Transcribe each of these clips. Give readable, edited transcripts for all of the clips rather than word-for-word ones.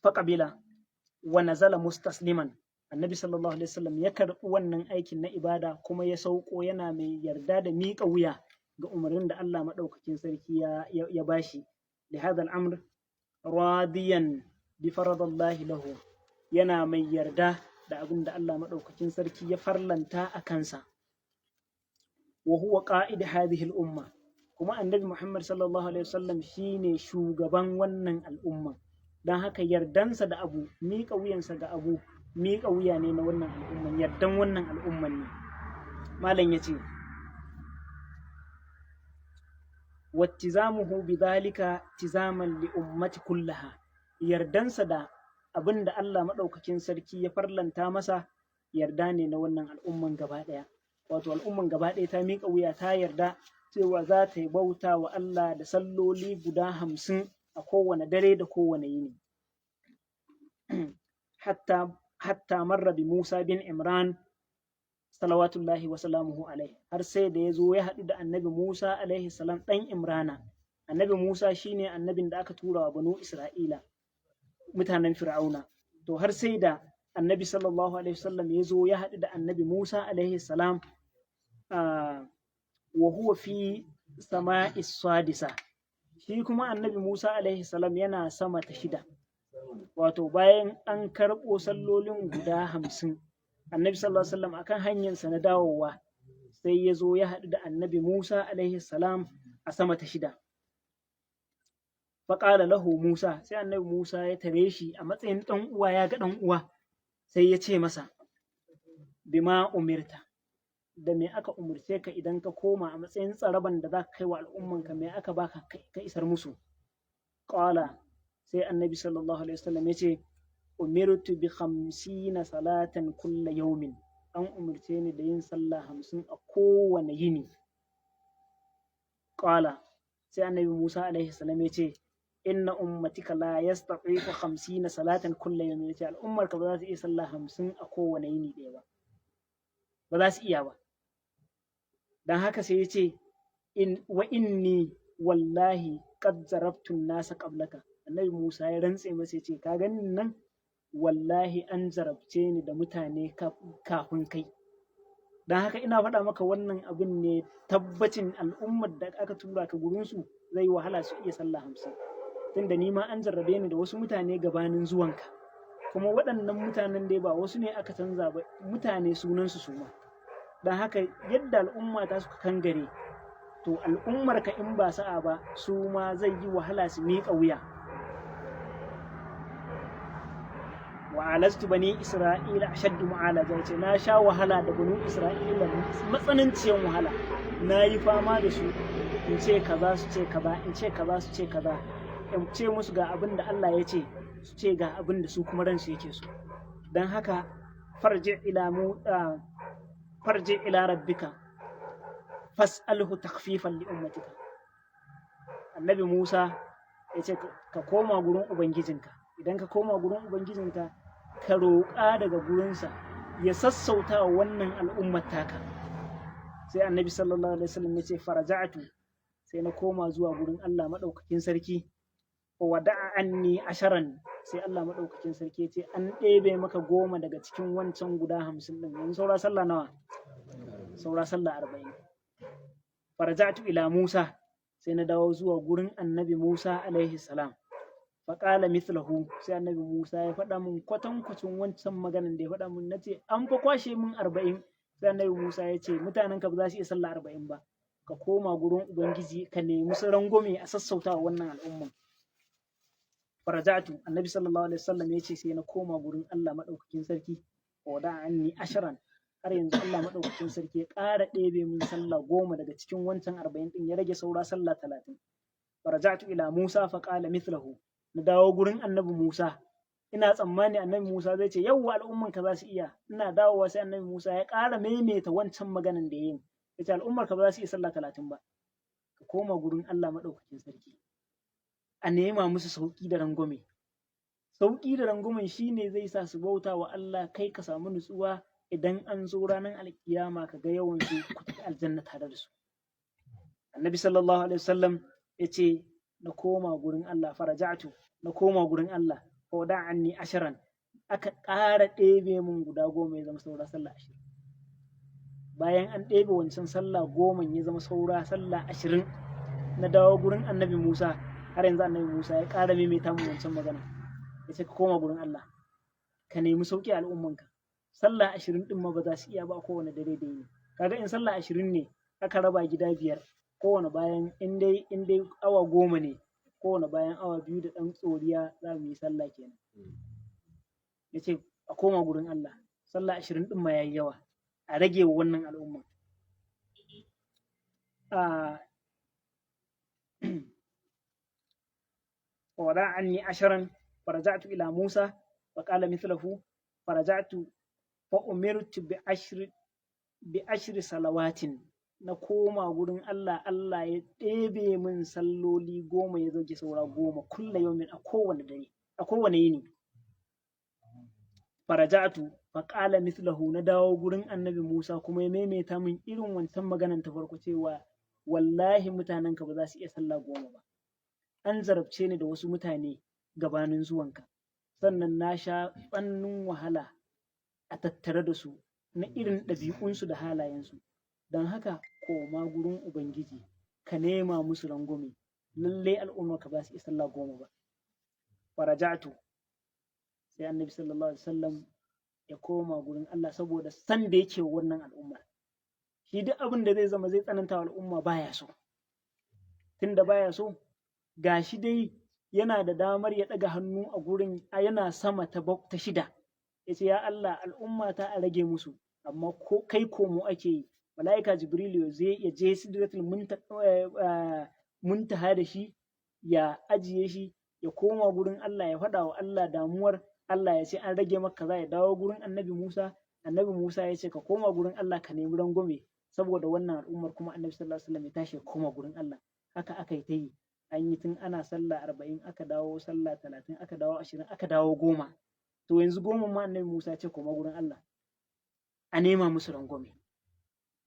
faqabila wa nazala mustasliman. Annabi sallallahu alaihi wasallam ya karɓi wannan aikin na ibada kuma ya sauko yana mai yarda da miƙa wuya ga umarnin da Allah maɗaukakin sarki ya bashi. Li hadha al-amr radiyan bi faradallahi lahu, yana mai yarda da abin da Allah maɗaukakin sarki ya farlanta a kansa. Wa huwa qa'id hadhihi al-umma, kuma annabi Muhammad sallallahu alaihi wasallam shine shugaban wannan al'umma. Dan haka yardansa da abu, miƙa wuyansa ga abu, miƙa wuya ne na wannan al'umman, yardan wannan al'umman ne. Malam yace wattizamuhu bidhalika tizaman li ummati kullaha, yardansa da abin da Allah maɗaukakin sarki ya farlanta masa yarda ne na wannan al'umman gaba ɗaya. Wato al'umman gaba ɗaya ta miƙa wuya, ta yarda cewa za ta yi bauta wa Allah da salloli guda 50 a kowane dare da kowane yini. hatta marra bi Musa bin Imran salawatullahi wa salamuhu alaihi, har sai da ya zo ya haɗu da annabi Musa alaihi salam ɗan Imrana. Annabi Musa shine annabin da aka tura wa banu Isra'ila, mutanen Fir'auna. To har sai da annabi sallallahu alaihi wasallam ya zo ya haɗu da annabi Musa alaihi salam wa huwa fi sama'i sadisa. Shi kuma annabi Musa alaihi salam yana sama ta 6. Wato bayan an karɓo sallolin guda 50, annabi sallallahu alaihi wasallam akan hanyarsa na dawowa sai ya zo ya haɗu da annabi Musa alaihi salam a sama ta 6. Faƙala lahu Musa, sai annabi Musa ya tare shi a matsayin ɗan uwa, ya ga ɗan uwa, sai ya ce masa bima umirta, da me aka umurce ka idan ka koma a matsayin tsaraban da za ka kai wa al'ummanka, me aka baka ka isar musu? Ƙala, sai annabi sallallahu alaihi wasallam ya ce umirtu bi 50 salatan kulla yaumin, an umurce ni da yin sallah 50 a kowane yini. Ƙala, sai annabi Musa alaihi salam ya ce inna ummatika la yastati'u 50 salatan kulla yaumin, ya ce al'ummarka ba za su iya sallah 50 a kowane yini ɗaya ba, ba za su iya ba. Dan haka sai ya ce wa inni wallahi qad zarabtu an-nasa qablaka. Annabi Musa ya rantse masa, ya ce ka ganin nan wallahi an zarabce ni da mutane kafin kai. Dan haka ina faɗa maka wannan abin ne tabbacin al'ummar da aka tura ka gurinsu zai wahala su iya sallah 50. Tunda ni ma an jarrabe ni da wasu mutane gabanin zuwanka, kuma waɗannan mutanen dai ba wasu ne aka canza ba, mutane sunansu su ma. Dan haka yadda al'umma ta suka kangare, to al'ummar ka in ba sa'a ba su ma zai yi wahala su miƙa wuya. Wa alastu bani Isra'ila ashaddu mu'alaja, ce na sha wahala da bani Isra'ila, matsananciyan wahala. Na yi fama da su, in ce kaza su ce kaza, in ce kaza su ce kaza, in ce musu ga abin da Allah ya ce, su ce ga abin da su kuma ransu yake so. Dan haka farji ila rabbika fas'alhu takhfifan li ummatika. Annabi Musa ya ce ka koma gurin ubangijinka, idan ka koma gurin ubangijinka ka roƙa daga gurinsa ya sassauta wa wannan al'ummar taka. Sai annabi sallallahu alaihi wasallam ya ce faraja'atu, sai na koma zuwa gurin Allah madaukakin sarki. Wa wada'a anni 10, sai Allah madaukakin sarki ya ce an ɗebe maka 10 daga cikin wancan guda 50 din. Yanzu saura sallah nawa? Saura sallah 40. Faraja'tu ila Musa, sai na dawo zuwa gurin annabi Musa alaihi salam. Faƙala mithlahu, sai annabi Musa ya faɗa min kwatankwacin wancan maganan da ya faɗa min. Nace an fa kwashe min 40. Sai annabi Musa ya ce mutanen ka ba za su iya sallah 40 ba, ka koma gurin ubangiji ka nemi su rangwame a sassauta wa wannan al'umman. Faraja'tu, annabi sallallahu alaihi wasallam ya ce sai na koma gurin Allah madaukakin sarki. Wa wada'a anni 10, har yanzu Allah madaukakin sarki ya ƙara ɗebe min sallah 10 daga cikin wancan 40 din, ya rage saura sallah 30. Faraja'tu ila Musa faqala mithlahu, na dawo gurin annabi Musa, ina tsammani annabi Musa zai ce yawwa al'umman ka za su iya. Ina dawowa sai annabi Musa ya ƙara maimaita wancan maganan da ya yi, ya ce al'ummar ka ba za su iya sallah 30 ba, ka koma gurin Allah madaukakin sarki a nema musu sauƙi da rangwame. Sauƙi da rangwamen shine zai sa su bauta wa Allah, kai ka samu nutsuwa idan an zo ranar alkiyama ka ga yawan su ku tafi aljanna tare da su. Annabi sallallahu alaihi wasallam ya ce na koma gurin Allah, faraja'tu, na koma gurin Allah. ko da anni asharan aka ƙara ɗebe mun guda 10 ya zama saura sallah 20 bayan an ɗebe wancan sallah 10 ya zama saura sallah 20 na dawo gurin annabi Musa har yanzu annabi Musa ya ƙara maimaita mun wancan magana ya ce ka koma gurin Allah ka nemi sauki a al'ummanka sallah 20 din ma ba za su iya ba kowane dare da yini kaga in sallah 20 ne aka raba gida 5 kowane bayan in dai awa 10 ne kowane bayan awa 2 da ɗan tsoriya za mu yi sallah kenan ya ce a koma gurin Allah sallah 20 din ma yayi yawa a rage wa wannan al'umma ووضع عني 10 فرجعت إلى موسى فقال مثله فرجعت فأمرت بعشر صلوات na koma gurin Allah Allah ya ɗebe min salloli 10 ya zoge saura 10 kulla yaumin a kowane dare a kowane yini faraja'tu faqala mithlahu na dawo gurin annabi Musa kuma ya maimaita min irin wancan maganan ta farko cewa wallahi mutanenka ba za su iya sallah 10 ba an zarabce ni da wasu mutane gabanin zuwanka sannan na sha tsannin wahala a tattare da su na irin ɗabi'unsu da halayensu don haka koma gurin ubangiji ka nema musu rangwame lalle al'umma ka ba su iya sallah 10 ba faraja'tu sai annabi sallallahu alaihi wasallam ya koma gurin Allah saboda san da yake wannan al'umma shi duk abin da zai zama zai tsananta wa al'umma baya so tunda baya so gashi dai yana da damar ya ɗaga hannu a gurin yana sama ta 6 ya ce ya Allah al'umma ta a rage musu amma kai komo ake yi mala'ika jibrilu ya je sidratul muntaha da shi ya ajiye shi ya koma gurin Allah ya faɗa wa Allah damuwar Allah ya ce an rage maka za ya dawo gurin annabi Musa ya ce ka koma gurin Allah ka nemi rangwame saboda wannan al'ummar kuma annabi sallallahu alaihi wasallam ya tashi ya koma gurin Allah haka aka yi ta yi an yi tun ana sallah 40 aka dawo sallah 30 aka dawo 20 aka dawo 10 to yanzu 10 ma annabi Musa ya ce koma gurin Allah a nema musu rangwame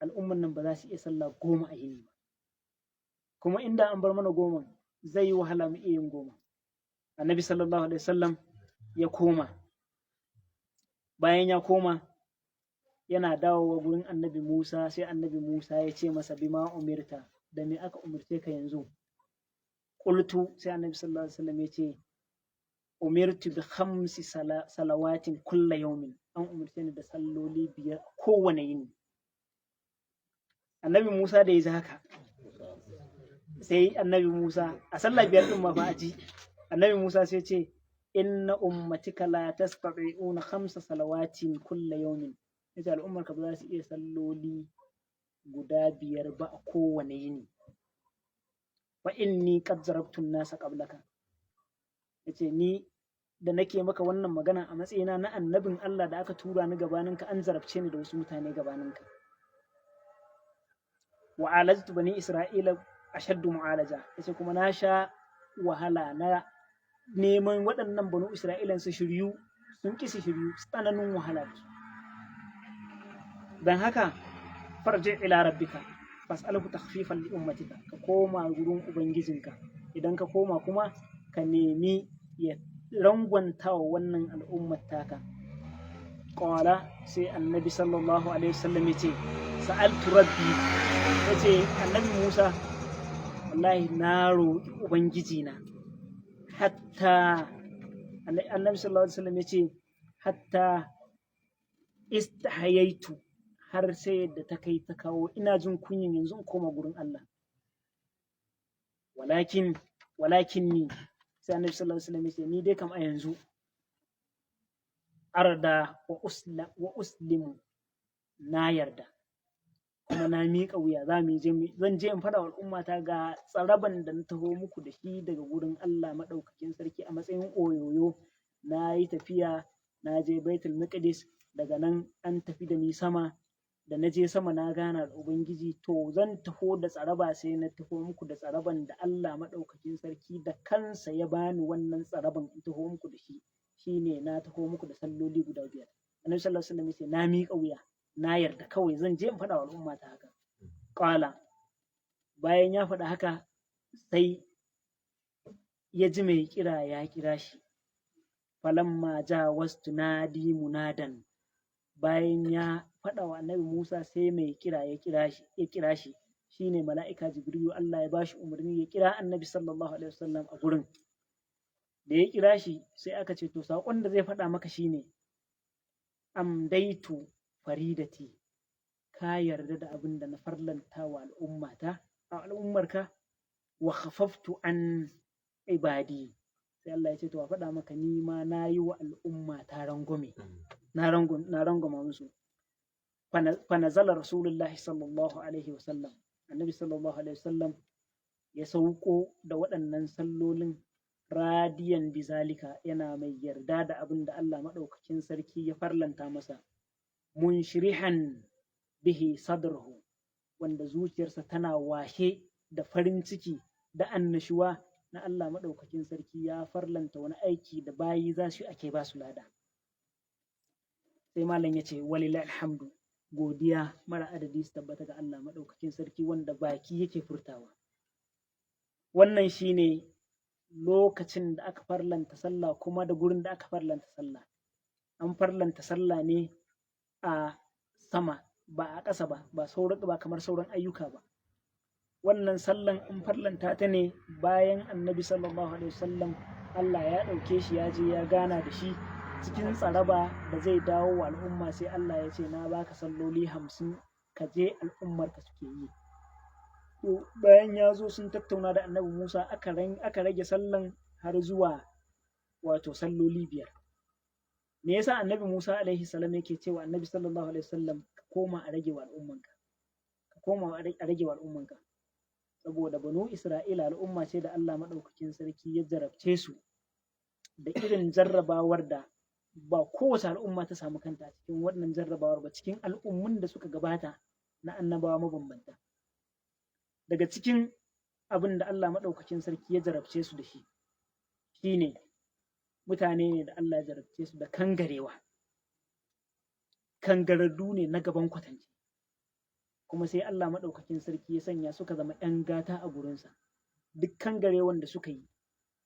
al'umman nan ba za su iya sallah 10 a yini ba kuma inda an bar mana 10 zai yi wahala mu iya yin 10 annabi sallallahu alaihi wasallam ya koma bayan ya koma yana dawowa gurin annabi Musa sai annabi Musa ya ce masa bima umirta da me aka umarce ka yanzu qultu sai annabi sallallahu alaihi wasallam ya ce umirtu bi 5 salawatin kulla yawmin an umarce ni da salloli 5 kowane yini annabi Musa da ya ji haka sai annabi Musa a sallah 5 din ma fa aji annabi Musa sai ce inna ummatika la tastati'una 5 salawatin kulla yawmin yace al'ummar ka ba za su iya salloli guda 5 ba a kowane yini fa inni qad zarabtu an-nasa qablaka yace ni da nake maka wannan magana a matsayina na annabin Allah da aka tura ni gabaninka an zarabce ni da wasu mutane gabaninka wa alajtu bani isra'ila ashaddu mu'alaja yace kuma na sha wahala na neman waɗannan banu isra'ilan su shiryu sun ƙi su shiryu tsananin wahala da su don haka farji ila rabbika fas'alhu takhfifan li ummatika ka koma gurin ubangijinka idan ka koma kuma ka nemi ya rangwanta wa wannan al'ummar taka qala sai annabi sallallahu alaihi wasallam yace sa'altu rabbi yace annabi Musa wallahi na roƙi ubangijina hatta annabi sallallahu alaihi wasallam yace hatta istahayaitu har sai da ta kai ta kawo ina jin kunyin yanzu in koma gurin Allah walakin ni sai annabi sallallahu alaihi wasallam yace ni dai kam a yanzu arda wa uslimu na yarda kuma na miƙa wuya zan je in faɗa wa al'ummata ga tsaraban da na taho muku da shi daga gurin Allah maɗaukakin sarki a matsayin oyoyo na yi tafiya na je baitul maqdis daga nan an tafi da ni sama da na je sama na gana da ubangiji to zan taho da tsaraba sai na taho muku da tsaraban da Allah maɗaukakin sarki da kansa ya bani wannan tsaraban in taho muku da shi shine na taho muku da salloli guda 5 annabi sallallahu alaihi wasallam ya ce na miƙa wuya na yarda kawai zan je in faɗa wa al'umma ta haka ƙwala bayan ya faɗa haka sai ya ji mai kira ya kira shi falamma jawastu nadi munadan, bayan ya faɗa wa annabi Musa sai mai kira ya kira shi shine mala'ika Jibrilu. Allah ya bashi umarni ya kira annabi sallallahu alaihi wasallam a gurin. Da ya kira shi sai aka ce to saƙon da zai faɗa maka shine amdaitu faridati, ka yarda da abin da na farlanta wa al'ummarka, wa khafaftu an ibadi, sai Allah ya ce to a faɗa maka ni ma na yi wa al'umma ta rangwame, na rangwama musu. Fa nazala rasulullahi sallallahu alaihi wasallam, annabi sallallahu alaihi wasallam ya sauko da waɗannan sallolin radiyan bizalika, yana mai yarda da abin da Allah maɗaukakin sarki ya farlanta masa, munshirihan bihi sadrahu, wanda zuciyarsa tana washe da farin ciki da annashuwa na Allah maɗaukakin sarki ya farlanta wani aiki da bayi za su ake ba su lada. Sai malam ya ce walillahi alhamdu, godiya mara adadi su tabbata ga Allah maɗaukakin sarki wanda baki yake furtawa. Wannan shine lokacin da aka farlanta sallah kuma da gurin da aka farlanta sallah. An farlanta sallah ne a sama ba a ƙasa ba kamar sauran ayyuka ba. Wannan sallan an farlanta ta ne bayan annabi sallallahu alaihi wasallam Allah ya ɗauke shi ya je ya gana da shi cikin tsaraba da zai dawo wa al'umma, sai Allah ya ce na baka salloli 50 ka je al'ummar ka suke yi. To bayan ya zo sun tattauna da annabi Musa aka rage sallan har zuwa wato salloli 5. Me yasa annabi Musa alaihi salam yake cewa annabi sallallahu alaihi wasallam ka koma a rage wa al'ummanka, saboda banu Isra'ila al'umma ce da Allah maɗaukakin sarki ya jarabce su da irin jarrabawar da ba kowace al'umma ta samu kanta a cikin wannan jarrabawar ba, cikin al'ummun da suka gabata na annabawa mabambanta. Daga cikin abin da Allah maɗaukakin sarki ya jarabce su da shi shine mutane ne da Allah ya jarabce su da kangarewa, kangararru ne na gaban kwatance, kuma sai Allah maɗaukakin sarki ya sanya suka zama ‘yan gata a gurinsa. Duk kangarewan da suka yi,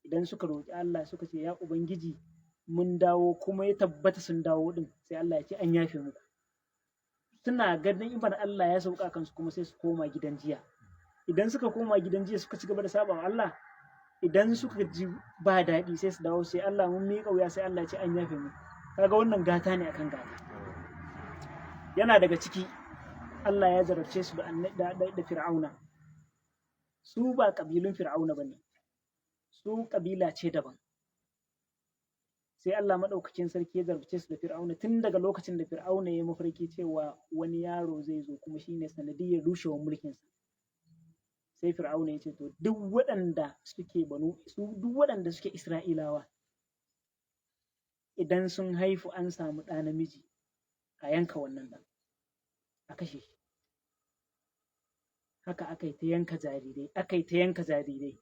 idan suka roƙi Allah suka ce ya Ubangiji mun dawo, kuma ya tabbata sun dawo ɗin, sai Allah ya ce an yafe muku. Suna ganin ibar Allah ya sauka kansu kuma sai su koma gidan jiya. Idan suka koma gidan jiya suka ci gaba da saba wa Allah, idan suka ji ba daɗi sai su dawo sai Allah mun miƙa wuya, sai Allah ya ce an yafe muku. Kaga wannan gata ne akan gata. Yana daga ciki Allah ya jarabce su da Fir'auna. Su ba ƙabilun Fir'auna ba ne, su ƙabila ce daban. Sai Allah maɗaukakin sarki ya jarabce su da Fir'auna tun daga lokacin da Fir'auna ya mafarki cewa wani yaro zai zo kuma shine sanadiyyar rushewar mulkinsa. Sai Fir'auna ya ce to duk waɗanda suke Isra'ilawa idan sun haifu an samu ɗa namiji a yanka wannan ɗan, a kashe shi. Haka aka yi ta yanka jarirai,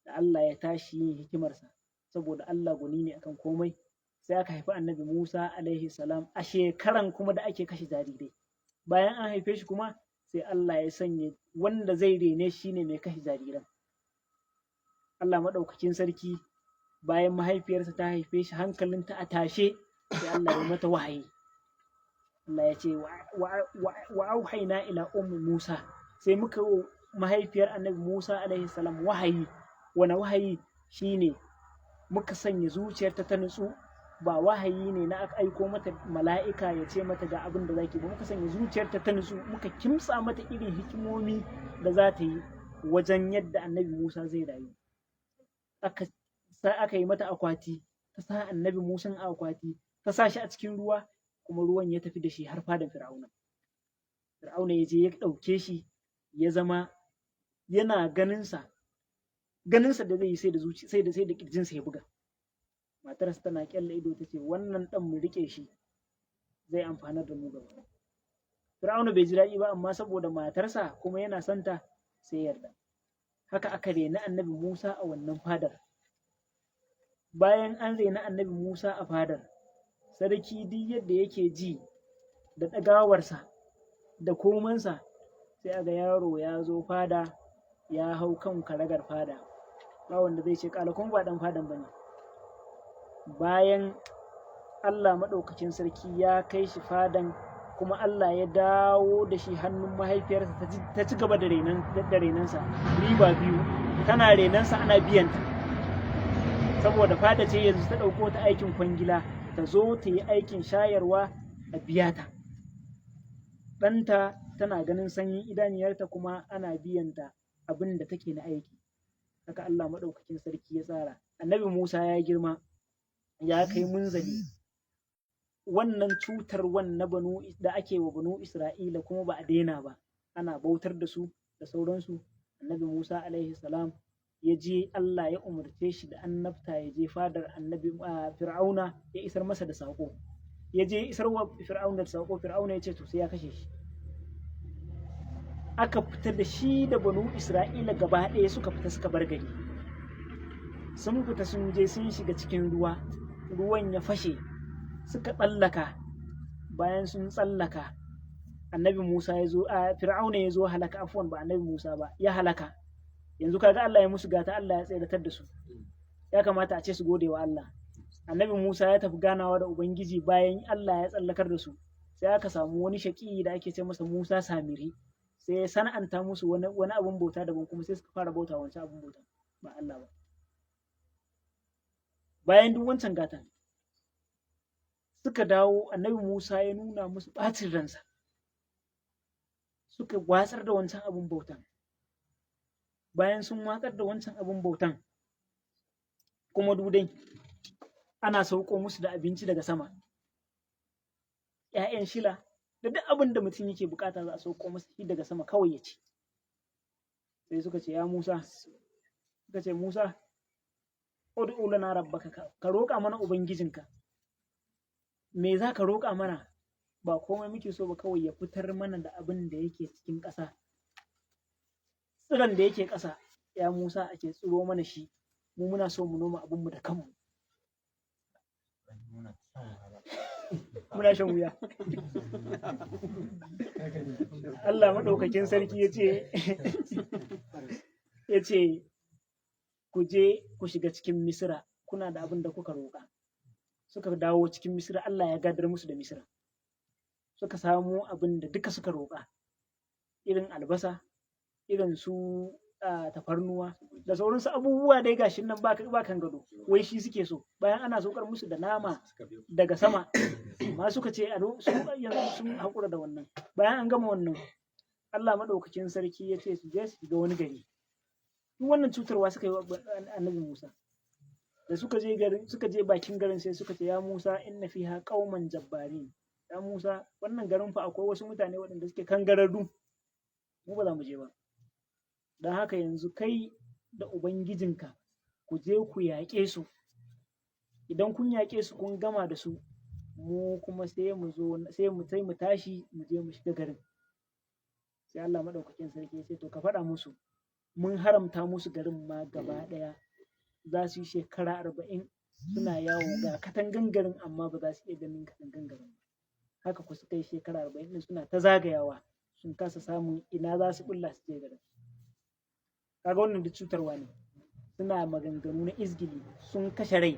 da Allah ya tashi yin hikimarsa, saboda Allah gwani ne akan komai, sai aka haifi annabi Musa alaihi salam a shekaran kuma da ake kashe jarirai. Bayan an haife shi kuma sai Allah ya sanya wanda zai rene shi ne mai kashe jariran. Allah maɗaukakin sarki bayan mahaifiyarsa ta haife shi hankalinta a tashe, sai Allah ya mata wahayi. Allah ya ce wa auhaina ila ummi Musa, sai muka mahaifiyar annabi Musa alaihi salam wahayi. Wani wahayi? Shine muka sanya zuciyarta ta nutsu, ba wahayi ne na aka aiko mata mala'ika ya ce mata ga abin da zaki ba, muka sanya zuciyarta ta nutsu, muka kimtsa mata irin hikimomi da za ta yi wajen yadda annabi Musa zai rayu. Aka yi mata akwati, ta sa annabi Musa a akwati, ta sa shi a cikin ruwa, kuma ruwan ya tafi da shi har fadan Fir'auna. Fir'auna ya je ya ɗauke shi, ya zama yana ganinsa da zai yi sai da ƙirjinsa ya buga. Matarsa tana ƙyalla ido ta ce wannan ɗan mu riƙe shi zai amfanar da mu gaba. Fir'auna bai ji daɗi ba, amma saboda matarsa kuma yana santa sai yarda. Haka aka reni annabi Musa a wannan fadar. Bayan an reni annabi Musa a fadar, sarki duk yadda yake ji da ɗagawarsa da komansa, sai aga yaro ya zo fada ya hau kan karagar fada, ba wanda zai ce ƙala kuma ba ɗan fadan ba ne. bayan Allah maɗaukakin sarki ya kai shi fadan kuma Allah ya dawo da shi hannun mahaifiyarsa ta ci gaba da renansa riba biyu, tana renansa ana biyanta saboda fada ce yanzu ta ɗauko ta aikin kwangila ta zo ta yi aikin shayarwa a biya ta, ɗanta tana ganin sanyin idaniyarta kuma ana biyanta abin da take na aiki. Haka Allah maɗaukakin sarki ya tsara. Annabi Musa ya girma ya kai munzali, wannan cutar da ake wa banu Isra'ila kuma ba a daina ba, ana bautar da su da sauransu. Annabi Musa alaihi salam ya je, Allah ya umarce shi da annabta, ya je fadar annabi Fir'auna ya isar masa da saƙo. Ya je isar wa Fir'auna da saƙo, Fir'auna ya ce to sai ya kashe shi. Aka fita da shi da banu Isra'ila gaba ɗaya suka fita suka bar gari. Sun fita sun je sun shiga cikin ruwa, ruwan ya fashe, suka tsallaka. Bayan sun tsallaka, annabi Musa ya zo, Fir'auna ya zo halaka, afwan ba annabi Musa ba, ya halaka. Yanzu kaga Allah ya musu gata, Allah ya tseratar da su. Ya kamata a ce su gode wa Allah. Annabi Musa ya tafi ganawa da Ubangiji bayan Allah ya tsallakar da su. Sai aka samu wani shaƙi da ake ce masa Musa Samiri. Sai ya sana'anta musu wani abin bauta daban, kuma sai suka fara bauta wancan abin bauta ba Allah ba. Bayan duk wancan gatan suka dawo, annabi Musa ya nuna musu ɓacin ransa, suka watsar da wancan abin bautan. Bayan sun watsar da wancan abin bautan, kuma dudai ana sauko musu da abinci daga sama, ‘ya'yan shila da duk abin da mutum yake bukata za a sauko masa shi daga sama kawai ya ci. Sai suka ce, ya Musa, suka ce, Musa, ud'u lana rabbaka, ka roƙa mana ubangijinka. Me za ka roƙa mana? Ba komai muke so ba, kawai ya fitar mana da abin da yake cikin ƙasa. Tsiron da yake ƙasa, ya Musa, ake tsiro mana shi, mu muna so mu noma abinmu da kanmu. Muna shan wuya. Allah maɗaukakin sarki ya ce, ku je ku shiga cikin Misira, kuna da abin da kuka roƙa. Suka dawo cikin Misira, Allah ya gadar musu da Misira. Suka samu abin da duka suka roƙa, irin albasa, irin su tafarnuwa da sauransu abubuwa dai gashin nan ba kan gado, wai shi suke so. Bayan ana saukar musu da nama daga sama, ma suka ce yanzu sun haƙura da wannan. Bayan an gama wannan, Allah maɗaukakin sarki ya ce su je su shiga wani gari. Duk wannan cutarwa suka yi wa annabi Musa. Da suka je bakin garin, sai suka ce, ya Musa, inna fiha qauman jabbarin. Ya Musa, wannan garin fa akwai wasu mutane waɗanda suke kangararru, mu ba za mu je ba. Don haka yanzu kai da Ubangijinka ku je ku yaƙe su. Idan kun yaƙe su kun gama da su, mu kuma sai mu tashi mu je mu shiga garin. Sai Allah maɗaukakin sarki ya ce, to ka faɗa musu, mun haramta musu garin ma gaba ɗaya. Za su yi shekara 40 suna yawo ga katangan garin, amma ba za su iya ganin katangan garin ba. Haka ku suka yi shekara 40 suna ta zagayawa, sun kasa samun ina za su bulla su je garin. Kaga wannan duk cutarwa ne. Suna maganganu na izgili, sun kashe rai.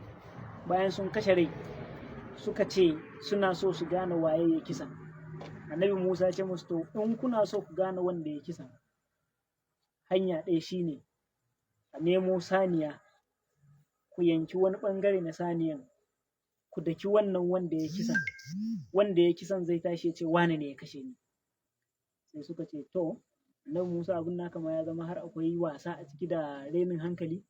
Bayan sun kashe rai, suka ce suna so su gane waye ya kisa. Annabi Musa ya ce musu, to in kuna so ku gane wanda ya kisa, hanya ɗaya shine a nemo saniya, ku yanki wani ɓangare na saniyan, ku daki wannan wanda ya kisa. Wanda ya kisan zai tashi ya ce wane ne ya kashe ni. Sai suka ce, to annabi Musa, abin naka ma ya zama har akwai wasa a ciki da renin hankali.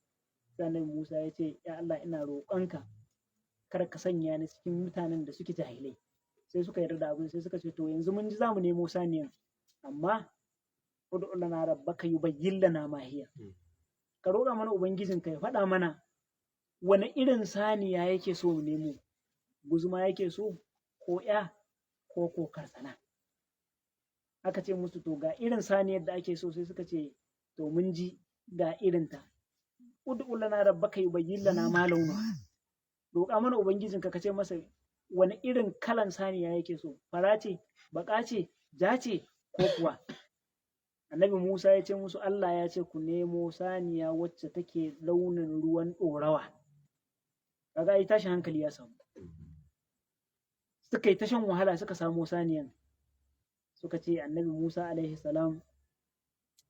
Sai annabi Musa ya ce, ya Allah, ina roƙonka kar ka sanya ni cikin mutanen da suke jahilai. Sai suka yarda da abin, sai suka ce, to yanzu mun ji za mu nemo saniyan, amma ud'u lana rabbaka yubayyin lana ma hiya. Ka roƙa mana ubangijinka ya faɗa mana wani irin saniya yake so mu nemo. Guzuma yake so, ko ya, ko karsana. Aka ce musu, to ga irin saniyar da ake so. Sai suka ce, to mun ji ga irinta. Ud'u lana rabbaka yubayyin lana ma launuha. Roƙa mana ubangijinka ka ce masa wani irin kalan saniya yake so, fara ce, baƙa ce, ja ce, ko kuwa. Annabi Musa ya ce musu, Allah ya ce ku nemo saniya wacce take launin ruwan ɗorawa. kaga ai tashin hankali ya samu. Suka yi ta shan wahala suka samo saniyan, suka ce annabi Musa alaihi salam,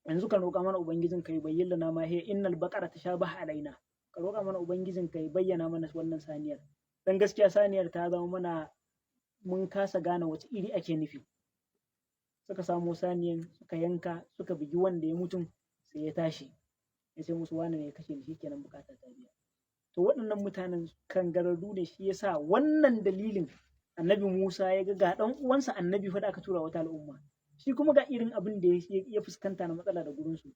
yanzu ka roƙa mana ubangijin ka bayyana lana ma hiya innal baqara tashabaha alaina, ka roƙa mana ubangijin ka bayyana mana wannan saniyar, dan gaskiya saniyar ta zama mana mun kasa gane wace iri ake nufi. Suka samo saniyan suka yanka suka bugi wanda ya mutum sai ya tashi ya ce musu wane ne ya kashe ni, shikenan bukata ta biya. To waɗannan mutanen kangararru ne, shi yasa wannan dalilin annabi Musa ya ga ɗan uwansa annabi fa da aka tura wata al'umma, shi kuma ga irin abin da ya fuskanta na matsala da gurinsu,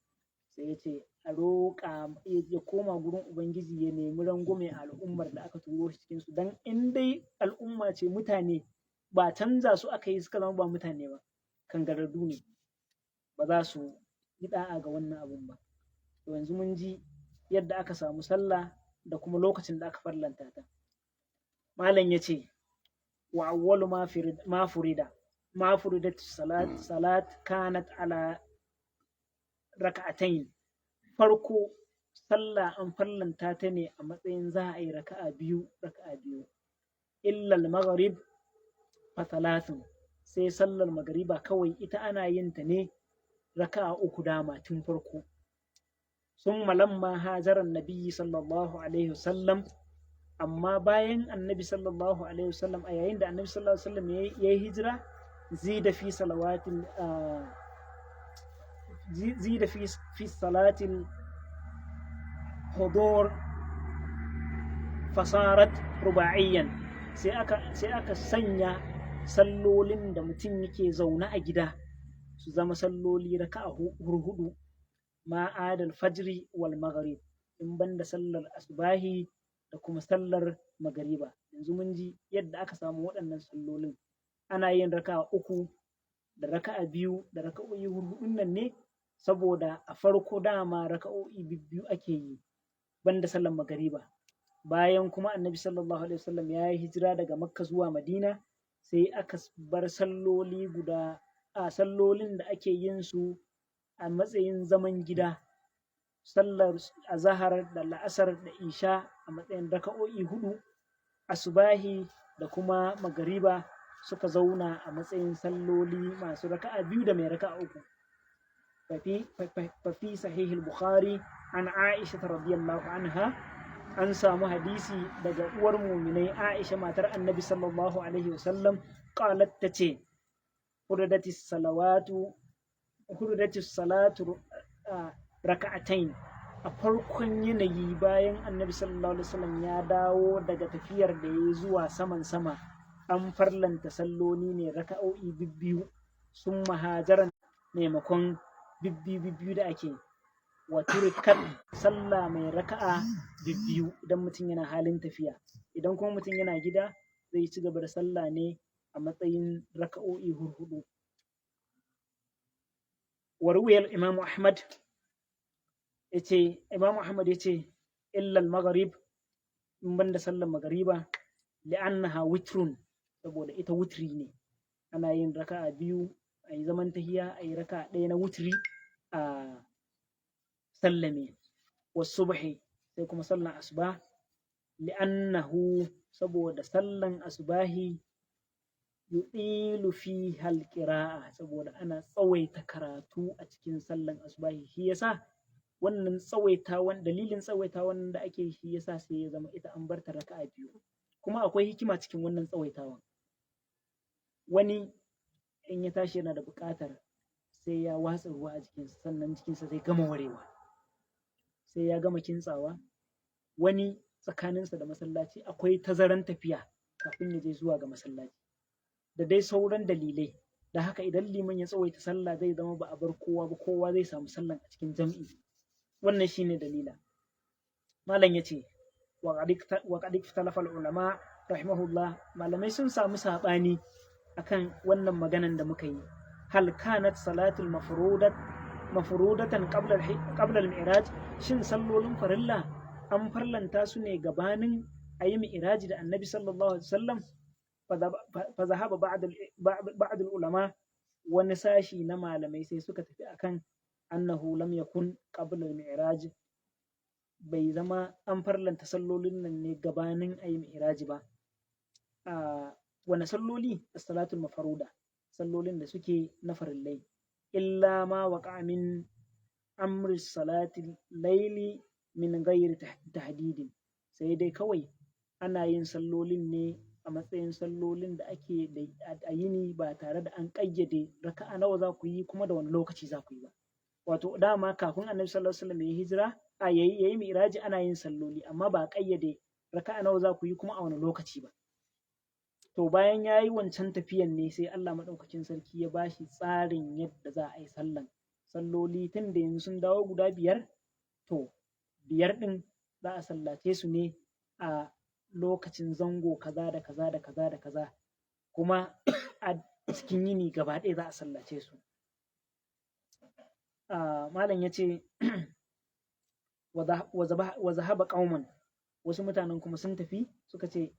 sai ya ce a roƙa ya koma gurin ubangiji ya nemi rangwame a al'ummar da aka turo shi cikinsu, dan in dai al'umma ce mutane ba canza su aka yi suka zama ba mutane ba, kangararru ne, ba za su yi da'a ga wannan abun ba. To yanzu mun ji yadda aka samu sallah da kuma lokacin da aka farlanta ta. Malam ya ce wa awwalu ma furidat salat kanat ala raka'atayn, farko sallah an farlanta ta ne a matsayin za a yi raka'a biyu illa al-maghrib fa thalathun, sai sallar magariba kawai ita ana yin ta ne raka'a uku dama tun farko. Summa lamma hajara annabi sallallahu alaihi wasallam, amma bayan annabi sallallahu alaihi wasallam, a yayin da annabi sallallahu alaihi wasallam ya yi hijira, zida fi salatil hudur fasarat ruba'iyyan, sai aka sanya sallolin da mutum yake zaune a gida su zama salloli raka'a hudu ma'adal fajri wal maghrib, in banda sallar asbahi da kuma sallar magariba. Yanzu mun ji yadda aka samu waɗannan sallolin, ana yin raka'a uku da raka'a biyu da raka'o'i hurhudun nan ne saboda a farko dama raka'o'i biyu ake yi banda sallar magariba. Bayan kuma annabi sallallahu alaihi wasallam ya yi hijira daga makka zuwa madina, sai aka bar sallolin da ake yin su a matsayin zaman gida, sallar azahar da la'asar da isha a matsayin raka'o'i hudu, asubahi da kuma magariba suka zauna a matsayin salloli masu raka'a biyu da mai raka'a uku. Fafi sahihul bukhari an aisha radiyallahu anha, an samu hadisi daga uwar muminai aisha matar annabi sallallahu alaihi wasallam, qalat tace hurdatis salatu raka'atain, a farkon yanayi bayan annabi sallallahu alaihi wasallam ya dawo daga tafiyar da ya zuwa saman sama, an farlanta salloli ne raka'o'i bibbiyu, sun mahajaran maimakon bibbiyu da ake, wa turkat sallah mai raka'a bibbiyu idan mutum yana halin tafiya, idan kuma mutum yana gida zai ci gaba da sallah ne a matsayin raka'o'i hurhudu. Warwiyar Imam Ahmad yace illa al-maghrib, in banda sallar magariba, li'annaha witrun, saboda ita wutri ne, ana yin raka'a biyu a yi zaman tahiya, a yi raka'a ɗaya na wutri a sallame. Wasubhi, sai kuma sallan asuba, li'annahu, saboda sallan asubahi yudilu fi halqira'a, saboda ana tsawaita karatu a cikin sallan asubahi, shi yasa wannan dalilin tsawaitawan da ake shi yasa sai ya zama ita an barta raka'a biyu. Kuma akwai hikima cikin wannan tsawaitawan. Wani in ya tashi yana da buƙatar sai ya watsa ruwa a jikinsa, sannan jikinsa zai gama warewa, sai ya gama kintsawa. Wani tsakaninsa da masallaci akwai tazaran tafiya kafin ya je zuwa ga masallaci, da dai sauran dalilai. Da haka idan liman ya tsawaita sallah zai zama ba a bar kowa ba, kowa zai samu sallan a cikin jam'i. Wannan shine dalila. Malam yace wa qad ikhtalafa al-ulama rahimahullah, malamai sun samu sabani akan wannan maganan da muka yi. Hal kanat salatul mafrudatan qabla al-mi'raj, shin sallolin farilla an farlanta su ne gabanin ayi mi'raji da annabi sallallahu alaihi wasallam? Fa zahaba ba'd al-ulama, wani sashi na malamai sai suka tafi akan annahu lam yakun qabla al-mi'raj bai zama an farlanta sallolin nan ne gabanin ayi mi'raji ba. Wane salloli? As-salatul mafaruda, sallolin da suke na farillai, illa ma waqa min amri salatil laili min ghairi tahdidin, sai dai kawai ana yin sallolin ne a matsayin sallolin da ake a yini ba tare da an ƙayyade raka'a nawa za ku yi kuma da wani lokaci za ku yi ba. Wato dama kafin annabi sallallahu alaihi wasallam ya hijira yayi mi'raji ana yin salloli amma ba a ƙayyade raka'a nawa za ku yi kuma a wani lokaci ba. To bayan ya yi wancan tafiyan ne sai Allah maɗaukakin sarki ya bashi tsarin yadda za a yi salloli tun da yanzu sun dawo guda 5, to 5 ɗin za a sallace su ne a lokacin zango kaza da kaza da kaza da kaza, kuma a cikin yini gaba ɗaya za a sallace su. Malam ya ce wa zahaba qauman, wasu mutanen kuma sun tafi suka ce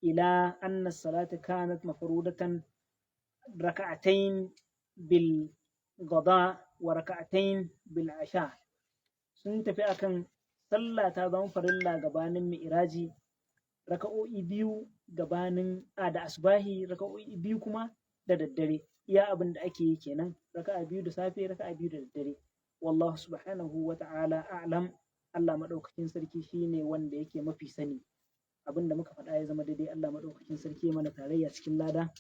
ila anna salata kanat mafrudatan raka'atayn bil gada wa raka'atayn bil asha. Sun tafi akan sallah ta zama farilla gabanin mi'raji, raka'o'i 2 gabanin da asbahi, raka'o'i 2 kuma da daddare. Iya abin da ake yi kenan, raka'a 2 da safe, raka'a 2 da daddare. Wallahu subhanahu wa ta'ala a'lam. Allah madaukakin sarki shine wanda yake mafi sani. Abin da muka faɗa ya zama daidai, Allah madaukakin sarki ya mana tarayya cikin lada.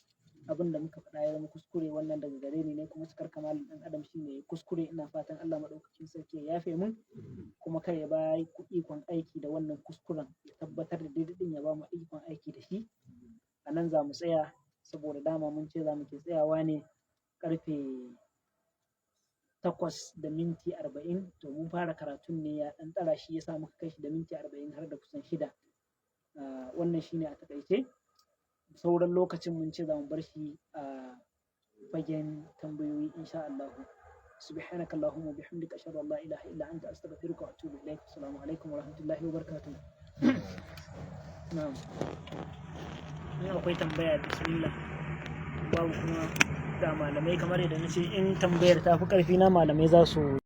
Abin da muka faɗa ya zama kuskure, wannan daga gare ni ne, kuma cikar kamalin ɗan adam shine kuskure. Ina fatan Allah madaukakin sarki ya yafe mun, kuma kar ya ba ikon aiki da wannan kuskuren, ya tabbatar da daidai din ya ba mu ikon aiki da shi. A nan za mu tsaya, saboda dama mun ce za mu ke tsayawa ne karfe 8:40, to mun fara karatun ne ya ɗan tsara, shi yasa muka kai shi da minti 40 har da kusan 6. Wannan shine a takaice. Sauran lokacin mun ce za mu bar shi a fagen tambayoyi insha Allah. Subhanaka Allahumma bihamdika ashhadu an la ilaha illa anta astaghfiruka wa atubu ilaik. Assalamu alaikum wa rahmatullahi wa barakatuh. Na'am. In akwai tambaya bismillah. Babu kuma ga malamai, kamar yadda nace in tambayar ta fi karfi na malamai za su